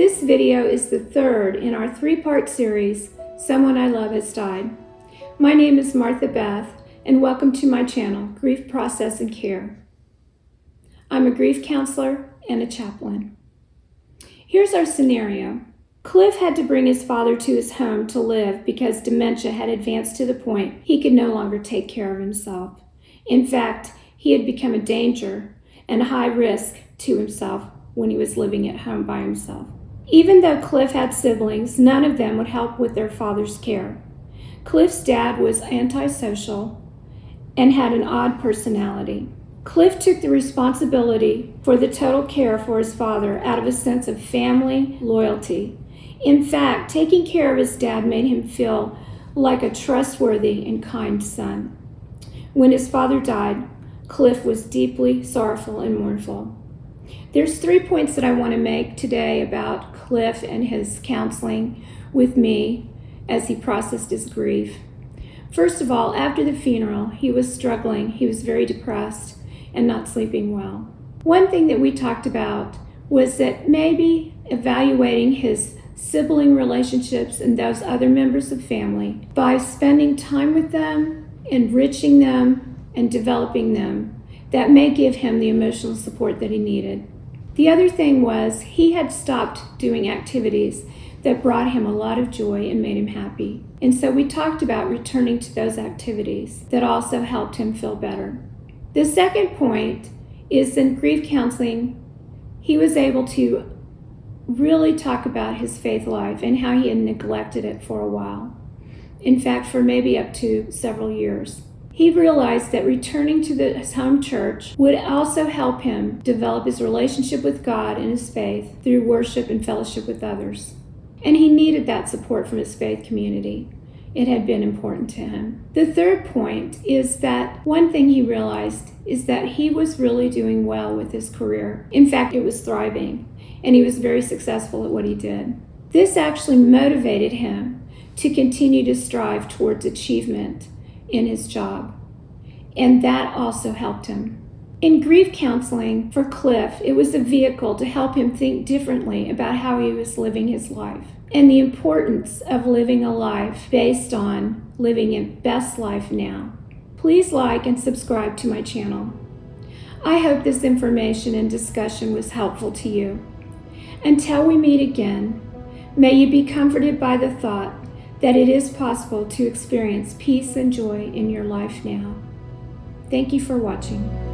This video is the third in our three-part series, Someone I Love Has Died. My name is Martha Beth, and welcome to my channel, Grief Process and Care. I'm a grief counselor and a chaplain. Here's our scenario. Cliff had to bring his father to his home to live because dementia had advanced to the point he could no longer take care of himself. In fact, he had become a danger and a high risk to himself when he was living at home by himself. Even though Cliff had siblings, none of them would help with their father's care. Cliff's dad was antisocial and had an odd personality. Cliff took the responsibility for the total care for his father out of a sense of family loyalty. In fact, taking care of his dad made him feel like a trustworthy and kind son. When his father died, Cliff was deeply sorrowful and mournful. There's 3 points that I want to make today about Cliff and his counseling with me as he processed his grief. First of all, after the funeral, he was struggling. He was very depressed and not sleeping well. One thing that we talked about was that maybe evaluating his sibling relationships and those other members of family by spending time with them, enriching them, and developing them, that may give him the emotional support that he needed. The other thing was he had stopped doing activities that brought him a lot of joy and made him happy. And so we talked about returning to those activities that also helped him feel better. The second point is in grief counseling, he was able to really talk about his faith life and how he had neglected it for a while. In fact, for maybe up to several years. He realized that returning to his home church would also help him develop his relationship with God and his faith through worship and fellowship with others. And he needed that support from his faith community. It had been important to him. The third point is that one thing he realized is that he was really doing well with his career. In fact, it was thriving, and he was very successful at what he did. This actually motivated him to continue to strive towards achievement in his job, and that also helped him. In grief counseling for Cliff, it was a vehicle to help him think differently about how he was living his life and the importance of living a life based on living your best life now. Please like and subscribe to my channel. I hope this information and discussion was helpful to you. Until we meet again, may you be comforted by the thought that it is possible to experience peace and joy in your life now. Thank you for watching.